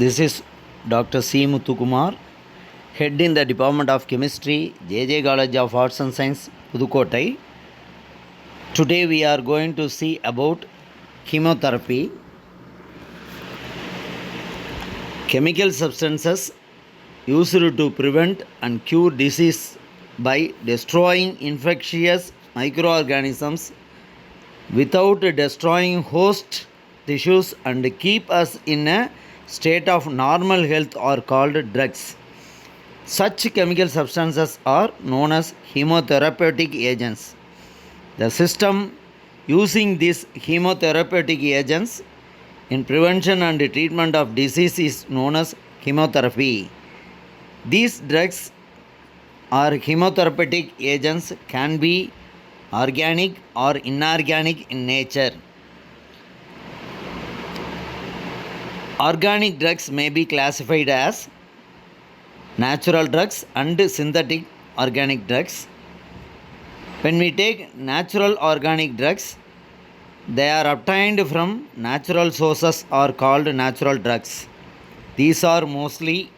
This is Dr. C. Muthukumar, Head in the Department of Chemistry, JJ College of Arts and Science, Pudukkottai. Today we are going to see about chemotherapy. Chemical substances used to prevent and cure disease by destroying infectious microorganisms without destroying host tissues and keep us in a state of normal health are called drugs. Such chemical substances are known as chemotherapeutic agents. The system using these chemotherapeutic agents in prevention and treatment of disease is known as chemotherapy. These drugs or chemotherapeutic agents can be organic or inorganic in nature. Organic drugs may be classified as natural drugs and synthetic organic drugs. When we take natural organic drugs, they are obtained from natural sources are called natural drugs. These are mostly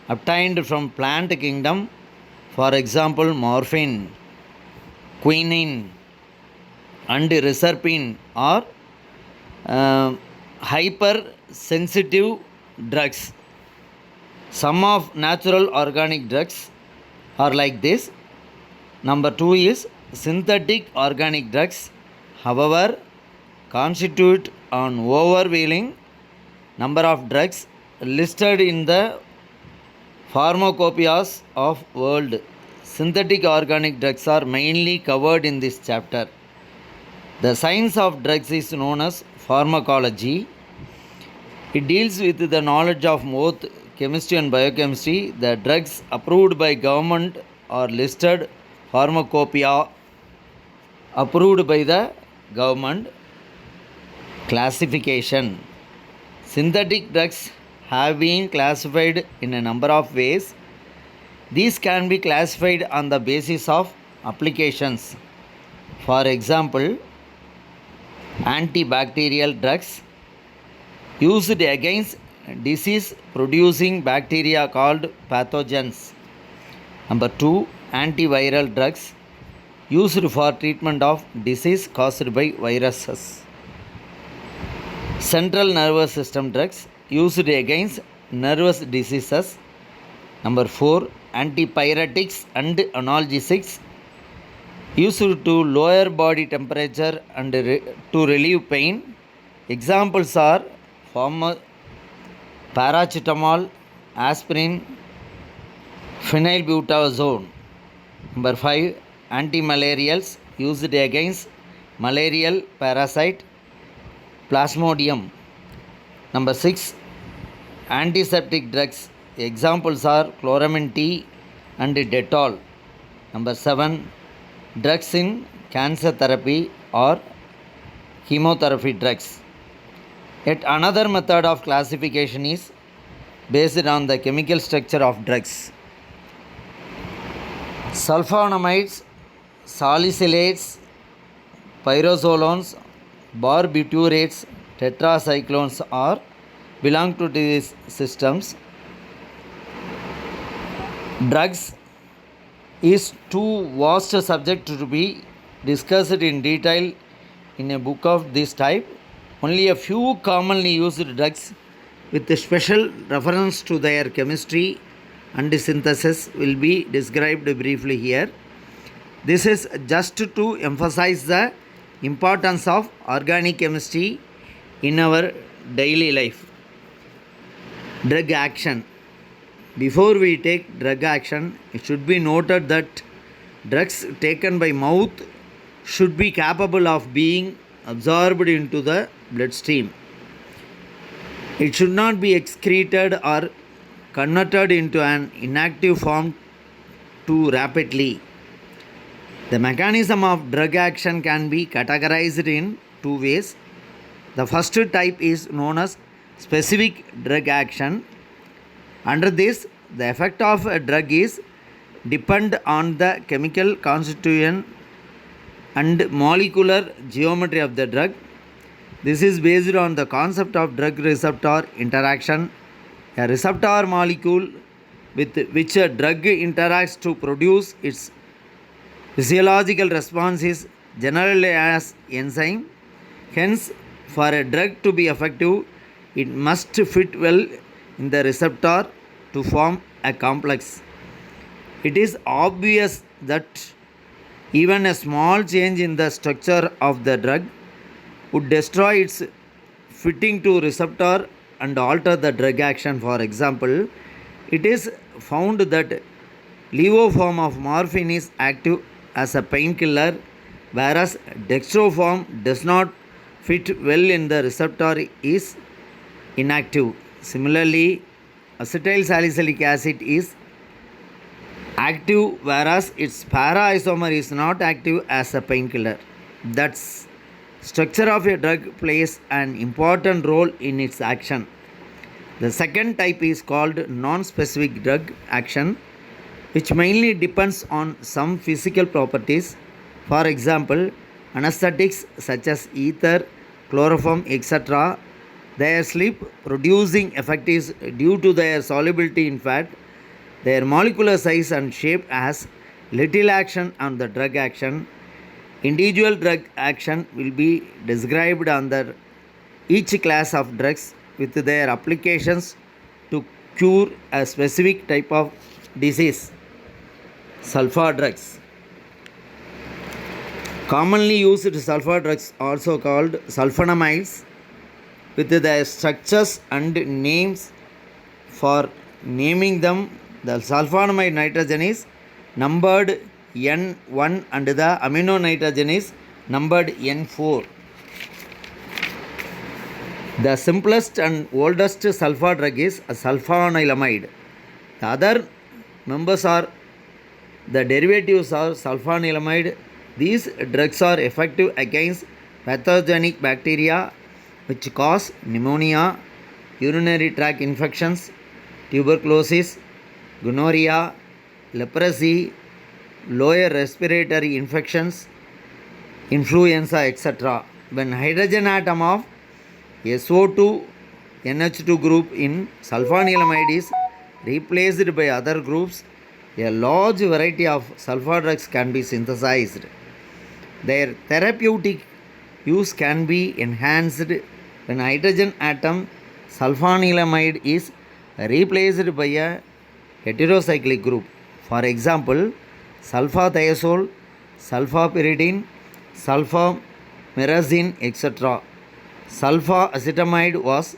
obtained from plant kingdom, for example morphine, quinine and reserpine are hypersensitive drugs. Some of natural organic drugs are like this. Number 2 is synthetic organic drugs, however, constitute an overwhelming number of drugs listed in the pharmacopoeias of world. Synthetic organic drugs are mainly covered in this chapter. The science of drugs is known as pharmacology. It deals with the knowledge of both chemistry and biochemistry. The drugs approved by government are listed pharmacopoeia approved by the government. Classification. Synthetic drugs have been classified in a number of ways. These can be classified on the basis of applications. For example, antibacterial drugs used against disease producing bacteria called pathogens. Number 2, antiviral drugs used for treatment of disease caused by viruses. Central nervous system drugs used against nervous diseases. Number 4, antipyretics and analgesics used to lower body temperature and to relieve pain. Examples are paracetamol, aspirin, phenylbutazone. Number 5, antimalarials used against malarial parasite Plasmodium. Number 6, antiseptic drugs. Examples are chloramine T and Dettol. Number 7, drugs in cancer therapy or chemotherapy drugs. Yet another method of classification is based on the chemical structure of drugs. Sulfonamides, salicylates, pyrazolones, barbiturates, tetracyclones are belong to these systems. Drugs is too vast a subject to be discussed in detail in a book of this type. Only a few commonly used drugs with a special reference to their chemistry and synthesis will be described briefly here. This is just to emphasize the importance of organic chemistry in our daily life. Drug action. Before we take drug action, it should be noted that drugs taken by mouth should be capable of being absorbed into the bloodstream. It should not be excreted or converted into an inactive form too rapidly. The mechanism of drug action can be categorized in two ways. The first type is known as specific drug action. Under this, the effect of a drug is depend on the chemical constitution and molecular geometry of the drug. This is based on the concept of drug receptor interaction A receptor molecule with which a drug interacts to produce its physiological response is generally as enzyme. Hence, for a drug to be effective, it must fit well in the receptor to form a complex. It is obvious that even a small change in the structure of the drug would destroy its fitting to receptor and alter the drug action. For example, it is found that levoform of morphine is active as a painkiller, whereas dextroform does not fit well in the receptor, is inactive. Similarly, acetyl salicylic acid is active, whereas its para-isomer is not active as a painkiller. That's structure of a drug plays an important role in its action. The second type is called non-specific drug action, which mainly depends on some physical properties. For example, anesthetics such as ether, chloroform, etc. Their sleep producing effect is due to their solubility in fat. Their molecular size and shape has little action on the drug action. Individual drug action will be described under each class of drugs with their applications to cure a specific type of disease. Sulfur drugs. Commonly used sulfur drugs, also called sulfonamides, with their structures and names. For naming them, the sulfonamide nitrogen is numbered N1 and the amino nitrogen is numbered N4. The simplest and oldest sulfur drug is a sulfanilamide. The other members are the derivatives are sulfanilamide. These drugs are effective against pathogenic bacteria which cause pneumonia, urinary tract infections, tuberculosis, gonorrhea, leprosy, lower respiratory infections, influenza, etc. When hydrogen atom of SO2 NH2 group in sulfanilamide is replaced by other groups, a large variety of sulfur drugs can be synthesized. Their therapeutic use can be enhanced when hydrogen atom sulfanilamide is replaced by a heterocyclic group. For example, sulfathiazole, sulfapyridine, sulfamerazine, etc. Sulfacetamide was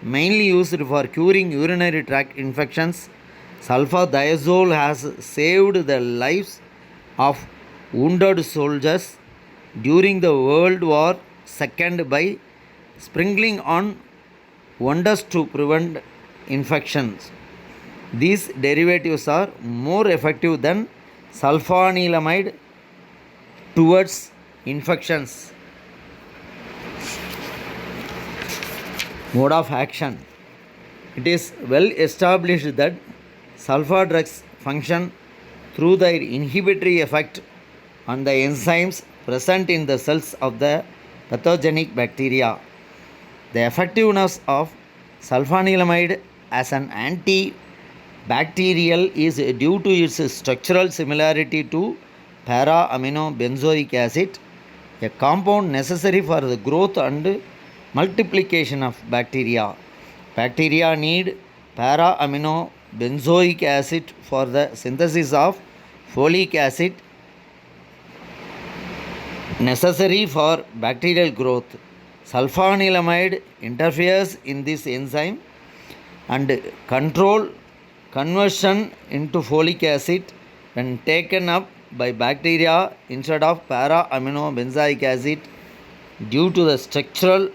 mainly used for curing urinary tract infections. Sulfathiazole has saved the lives of wounded soldiers during the World War II by sprinkling on wounds to prevent infections. These derivatives are more effective than sulfanilamide towards infections. Mode of action. It is well established that sulfur drugs function through their inhibitory effect on the enzymes present in the cells of the pathogenic bacteria. The effectiveness of sulfanilamide as an antibacterial is due to its structural similarity to para-aminobenzoic acid, a compound necessary for the growth and multiplication of bacteria. Bacteria need para-aminobenzoic acid for the synthesis of folic acid necessary for bacterial growth. Sulfanilamide interferes in this enzyme and control conversion into folic acid when taken up by bacteria instead of para-aminobenzoic acid due to the structural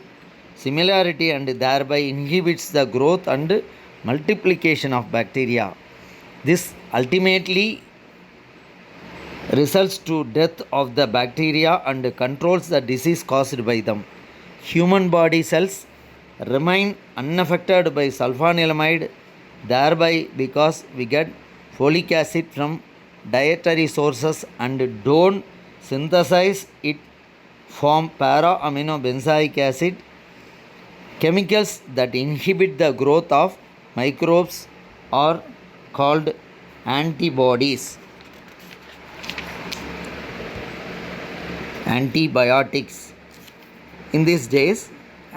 similarity, and thereby inhibits the growth and multiplication of bacteria. This ultimately results to death of the bacteria and controls the disease caused by them. Human body cells remain unaffected by sulfanilamide, thereby because we get folic acid from dietary sources and don't synthesize it from para-aminobenzoic acid, chemicals that inhibit the growth of microbes are called antibodies. Antibiotics. In these days,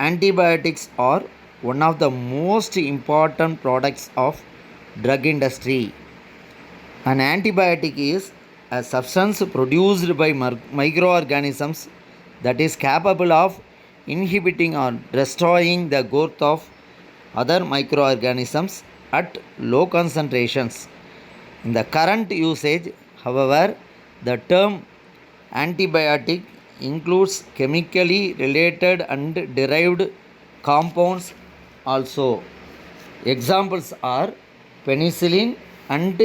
antibiotics are one of the most important products of drug industry. An antibiotic is a substance produced by microorganisms that is capable of inhibiting or destroying the growth of other microorganisms at low concentrations. In the current usage, however, the term antibiotic includes chemically related and derived compounds also. Examples are penicillin and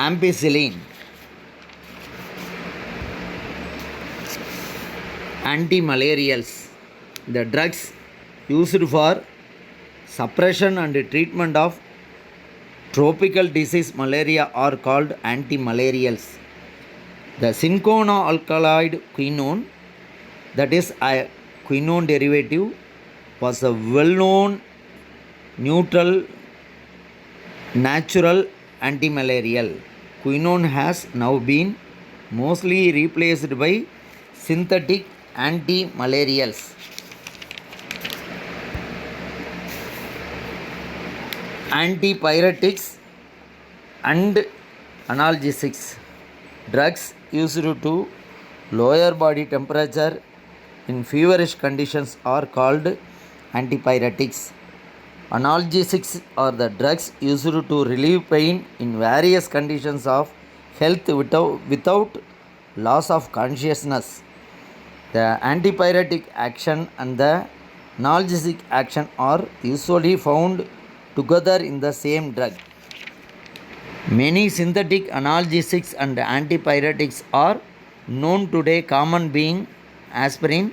ampicillin. Antimalarials. The drugs used for suppression and treatment of tropical disease malaria are called antimalarials. The cinchona alkaloid quinone, that is a quinone derivative, was a well-known neutral natural antimalarial. Quinone has now been mostly replaced by synthetic antimalarials. Antipyretics and analgesics. Drugs used to lower body temperature in feverish conditions are called antipyretics. Analgesics are the drugs used to relieve pain in various conditions of health without loss of consciousness. The antipyretic action and the analgesic action are usually found together in the same drug. Many synthetic analgesics and antipyretics are known today, common being aspirin,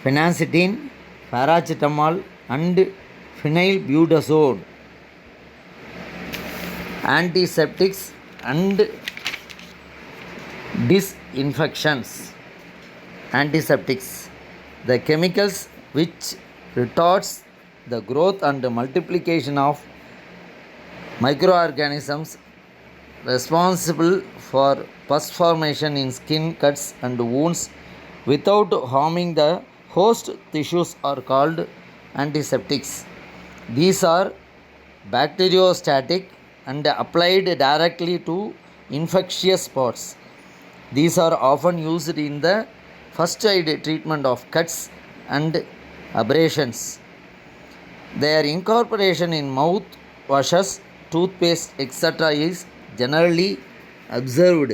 phenacetin, paracetamol and phenylbutazone. Antiseptics and disinfections. Antiseptics, the chemicals which retards the growth and multiplication of microorganisms responsible for pus formation in skin cuts and wounds without harming the host tissues are called antiseptics. These are bacteriostatic and applied directly to infectious spots. These are often used in the first aid treatment of cuts and abrasions. Their incorporation in mouth washes, toothpaste, etc. is generally observed.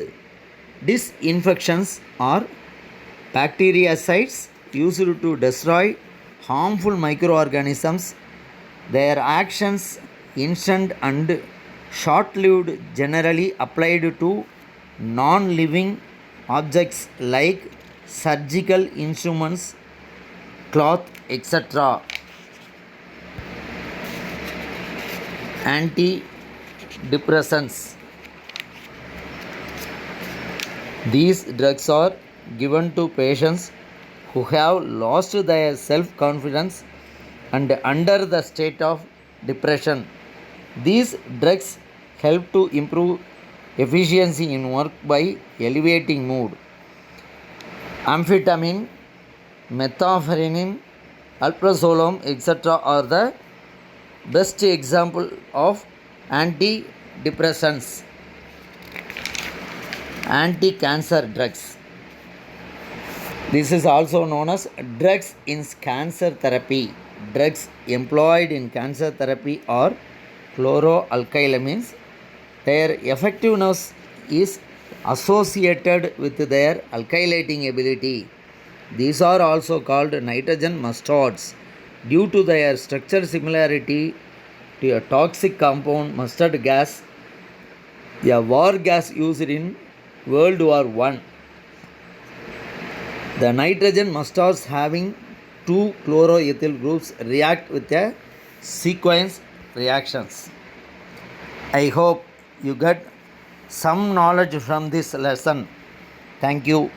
Disinfections are bactericides used to destroy harmful microorganisms. Their actions instant and short-lived, generally applied to non-living objects like surgical instruments, cloth, etc. Antidepressants. These drugs are given to patients who have lost their self-confidence and under the state of depression. These drugs help to improve efficiency in work by elevating mood. Amphetamine, methorphanin, alprazolam, etc. are the best example of antidepressants. Anti-cancer drugs. This is also known as drugs in cancer therapy. Drugs employed in cancer therapy are chloroalkylamines. Their effectiveness is associated with their alkylating ability. These are also called nitrogen mustards due to their structure similarity to a toxic compound mustard gas, a war gas used in World War I. The nitrogen mustards having two chloroethyl groups react with a sequence reactions. I hope you get some knowledge from this lesson. Thank you.